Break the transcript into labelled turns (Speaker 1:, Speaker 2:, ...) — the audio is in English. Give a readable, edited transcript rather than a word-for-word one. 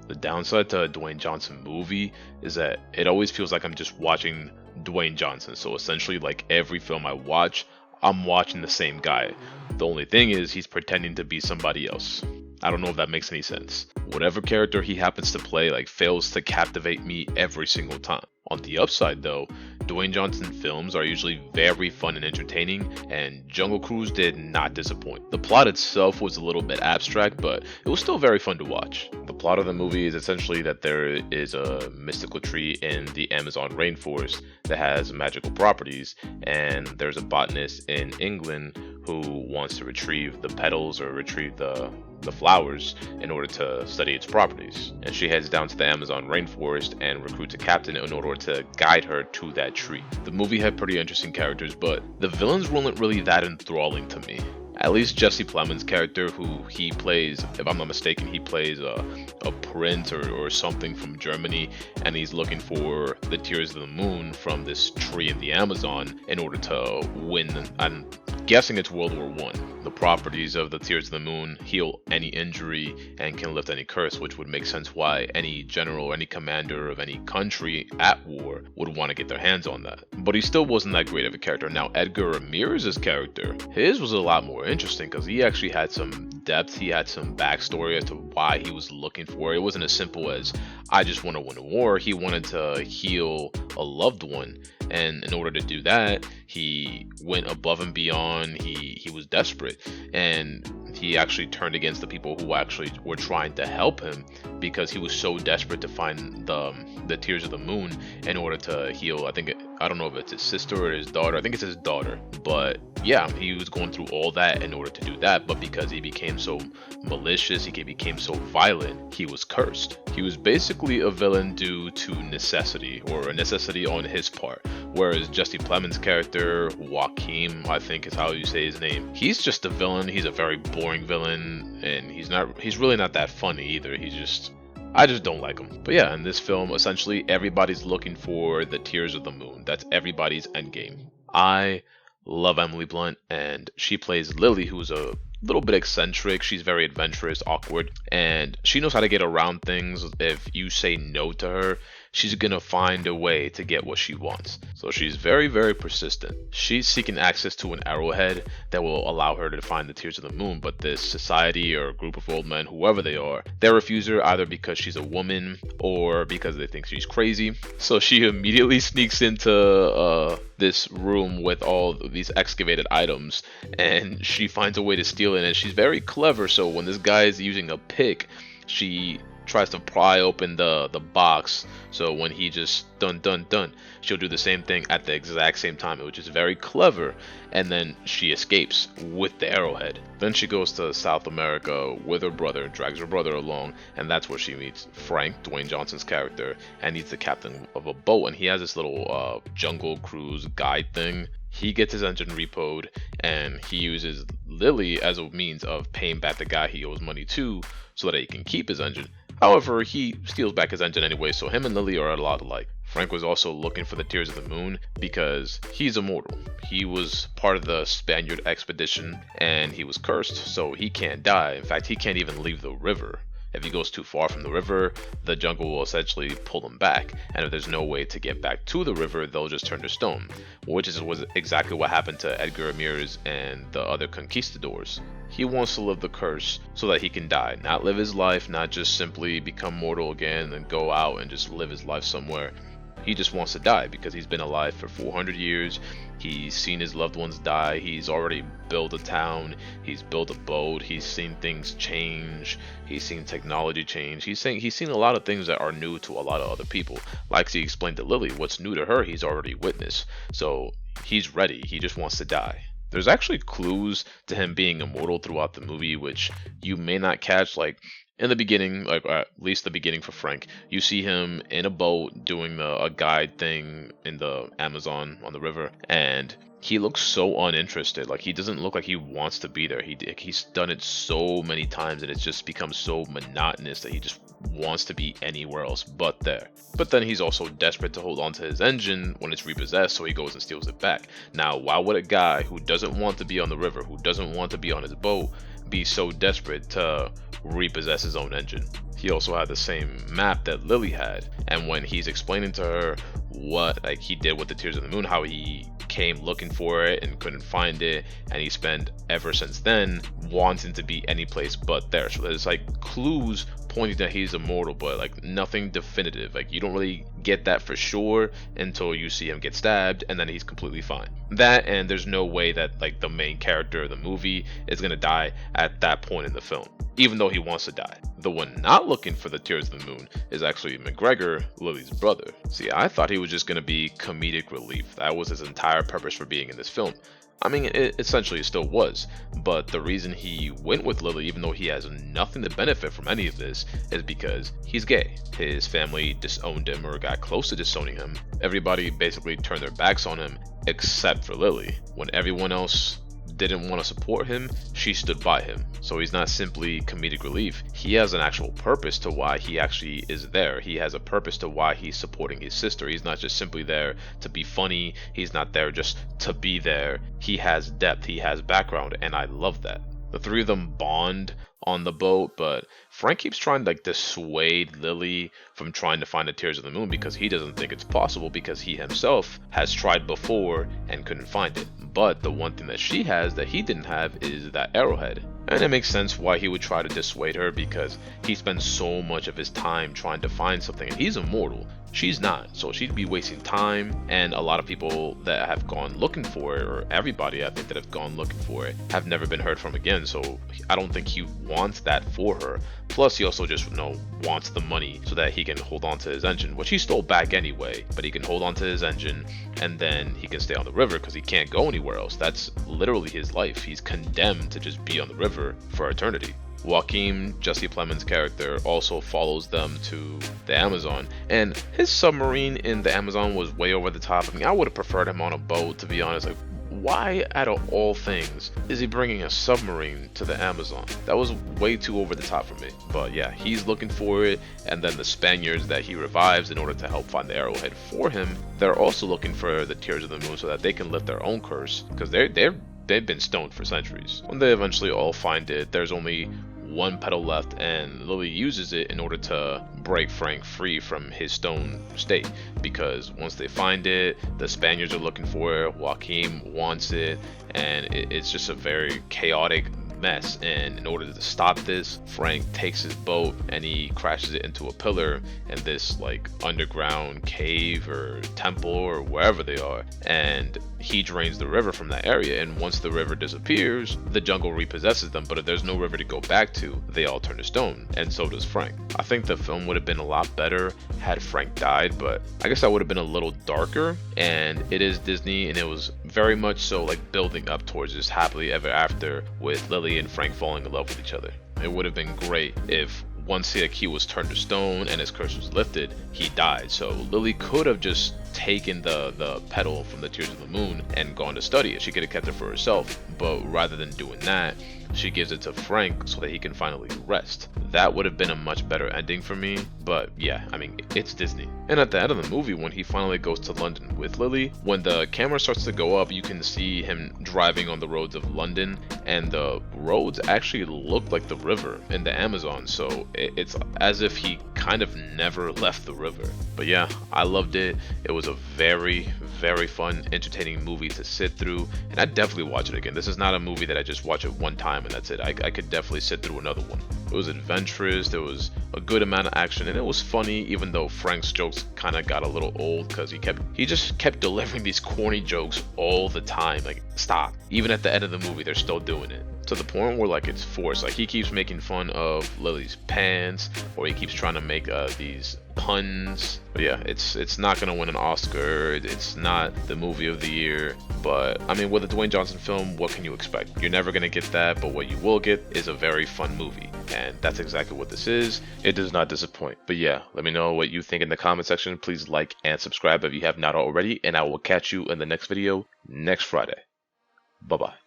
Speaker 1: The downside to a Dwayne Johnson movie is that it always feels like I'm just watching Dwayne Johnson. So essentially, like every film I watch, I'm watching the same guy. The only thing is he's pretending to be somebody else. I don't know if that makes any sense. Whatever character he happens to play like fails to captivate me every single time. On the upside though, Dwayne Johnson films are usually very fun and entertaining, and Jungle Cruise did not disappoint. The plot itself was a little bit abstract, but it was still very fun to watch. The plot of the movie is essentially that there is a mystical tree in the Amazon rainforest that has magical properties, and there's a botanist in England who wants to retrieve the petals or retrieve the flowers in order to study its properties. And she heads down to the Amazon rainforest and recruits a captain in order to guide her to that tree. The movie had pretty interesting characters, but the villains weren't really that enthralling to me. At least Jesse Plemons' character, who he plays, if I'm not mistaken, he plays a prince or something from Germany, and he's looking for the tears of the moon from this tree in the Amazon in order to win. I'm guessing it's World War One. The properties of the tears of the moon heal any injury and can lift any curse, which would make sense why any general, any commander of any country at war would want to get their hands on that. But he still wasn't that great of a character. Now, Edgar Ramirez's character, his was a lot more interesting because he actually had some depth. He had some backstory as to why he was looking for it. It wasn't as simple as I just want to win a war. He wanted to heal a loved one, and in order to do that, he went above and beyond. He was desperate, and he actually turned against the people who actually were trying to help him because he was so desperate to find the tears of the moon in order to heal. I don't know if it's his sister or his daughter. I think it's his daughter. But yeah, he was going through all that in order to do that. But because he became so malicious, he became so violent, he was cursed. He was basically a villain due to necessity, or a necessity on his part. Whereas Jesse Plemons' character, Joaquin, I think is how you say his name, he's just a villain. He's a very boring villain, and he's really not that funny either. I just don't like him. But yeah, in this film, essentially everybody's looking for the tears of the moon. That's everybody's endgame. I love Emily Blunt, and she plays Lily, who's a little bit eccentric. She's very adventurous, awkward, and she knows how to get around things. If you say no to her, she's gonna find a way to get what she wants. So she's very, very persistent. She's seeking access to an arrowhead that will allow her to find the tears of the moon, but this society or group of old men, whoever they are, they refuse her either because she's a woman or because they think she's crazy. So she immediately sneaks into this room with all these excavated items, and she finds a way to steal it, and she's very clever. So when this guy is using a pick, she tries to pry open the box, so when he just done, she'll do the same thing at the exact same time, which is very clever, and then she escapes with the arrowhead. Then she goes to South America with her brother, drags her brother along, and that's where she meets Frank, Dwayne Johnson's character, and he's the captain of a boat, and he has this little jungle cruise guide thing. He gets his engine repoed, and he uses Lily as a means of paying back the guy he owes money to so that he can keep his engine. However, he steals back his engine anyway, so him and Lily are a lot alike. Frank was also looking for the tears of the moon because he's immortal. He was part of the Spaniard expedition, and he was cursed, so he can't die. In fact, he can't even leave the river. If he goes too far from the river, the jungle will essentially pull him back, and if there's no way to get back to the river, they'll just turn to stone, which was exactly what happened to Edgar Ramirez and the other conquistadors. He wants to live the curse so that he can die, not live his life, not just simply become mortal again and go out and just live his life somewhere. He just wants to die because he's been alive for 400 years. He's seen his loved ones die. He's already built a town. He's built a boat. He's seen things change. He's seen technology change. He's seen a lot of things that are new to a lot of other people. Like he explained to Lily, what's new to her, he's already witnessed. So he's ready. He just wants to die. There's actually clues to him being immortal throughout the movie, which you may not catch. Like in the beginning, like at least the beginning for Frank, you see him in a boat doing a guide thing in the Amazon on the river, and he looks so uninterested. Like he doesn't look like he wants to be there. He's done it so many times, and it's just become so monotonous that he just wants to be anywhere else but there. But then he's also desperate to hold on to his engine when it's repossessed, so he goes and steals it back. Now, why would a guy who doesn't want to be on the river, who doesn't want to be on his boat, be so desperate to repossess his own engine. He also had the same map that Lily had, and when he's explaining to her what like he did with the Tears of the Moon, how he came looking for it and couldn't find it, and he spent ever since then wanting to be any place but there. So there's like clues pointing that he's immortal, but like nothing definitive. Like you don't really get that for sure until you see him get stabbed, and then he's completely fine. That, and there's no way that like the main character of the movie is gonna die at that point in the film, even though he wants to die. The one not looking for the Tears of the Moon is actually McGregor, Lily's brother. See, I thought he was just gonna be comedic relief. That was his entire purpose for being in this film. I mean, it essentially still was, but the reason he went with Lily, even though he has nothing to benefit from any of this, is because he's gay. His family disowned him or got close to disowning him. Everybody basically turned their backs on him except for Lily. When everyone else didn't want to support him, she stood by him. So he's not simply comedic relief. He has an actual purpose to why he actually is there. He has a purpose to why he's supporting his sister. He's not just simply there to be funny. He's not there just to be there. He has depth. He has background, and I love that. The three of them bond on the boat, but Frank keeps trying to like dissuade Lily from trying to find the Tears of the Moon because he doesn't think it's possible, because he himself has tried before and couldn't find it. But the one thing that she has that he didn't have is that arrowhead. And it makes sense why he would try to dissuade her, because he spends so much of his time trying to find something, and he's immortal. She's not, so she'd be wasting time, and a lot of people that have gone looking for it, or everybody I think that have gone looking for it, have never been heard from again. So I don't think he wants that for her. Plus he also just wants the money so that he can hold on to his engine, which he stole back anyway, but he can hold on to his engine and then he can stay on the river because he can't go anywhere else. That's literally his life. He's condemned to just be on the river for eternity. Joaquin, Jesse Plemons' character, also follows them to the Amazon, and his submarine in the Amazon was way over the top. I mean, I would have preferred him on a boat, to be honest. Like, why out of all things is he bringing a submarine to the Amazon? That was way too over the top for me. But yeah, he's looking for it, and then the Spaniards that he revives in order to help find the arrowhead for him, they're also looking for the Tears of the Moon so that they can lift their own curse, because they've been stoned for centuries. When they eventually all find it, there's only one petal left, and Lily uses it in order to break Frank free from his stone state, because once they find it, the Spaniards are looking for it, Joaquin wants it, and it's just a very chaotic mess. And in order to stop this, Frank takes his boat and he crashes it into a pillar in this like underground cave or temple or wherever they are, and he drains the river from that area. And once the river disappears, the jungle repossesses them, but if there's no river to go back to, they all turn to stone, and so does Frank. I think the film would have been a lot better had Frank died, but I guess that would have been a little darker, and it is Disney, and it was very much so like building up towards this happily ever after with Lily and Frank falling in love with each other. It would have been great if once he was turned to stone and his curse was lifted, he died. So Lily could have just taken the petal from the Tears of the Moon and gone to study it. She could have kept it for herself, but rather than doing that, she gives it to Frank so that he can finally rest. That would have been a much better ending for me, but yeah, I mean, it's Disney. And at the end of the movie, when he finally goes to London with Lily, when the camera starts to go up, you can see him driving on the roads of London, and the roads actually look like the river in the Amazon, so it's as if he kind of never left the river. But yeah, I loved it. It was a very, very fun, entertaining movie to sit through, and I'd definitely watch it again. This is not a movie that I just watch it one time and that's it. I could definitely sit through another one. It was adventurous, there was a good amount of action, and it was funny, even though Frank's jokes kind of got a little old because he just kept delivering these corny jokes all the time. Like, stop. Even at the end of the movie, they're still doing it, to the point where like it's forced. Like, he keeps making fun of Lily's pants, or he keeps trying to make these puns. But yeah, it's not gonna win an Oscar. It's not the movie of the year, but I mean, with a Dwayne Johnson film, what can you expect? You're never gonna get that, but what you will get is a very fun movie, and that's exactly what this is. It does not disappoint. But yeah, let me know what you think in the comment section. Please like and subscribe if you have not already, and I will catch you in the next video next Friday. Bye bye.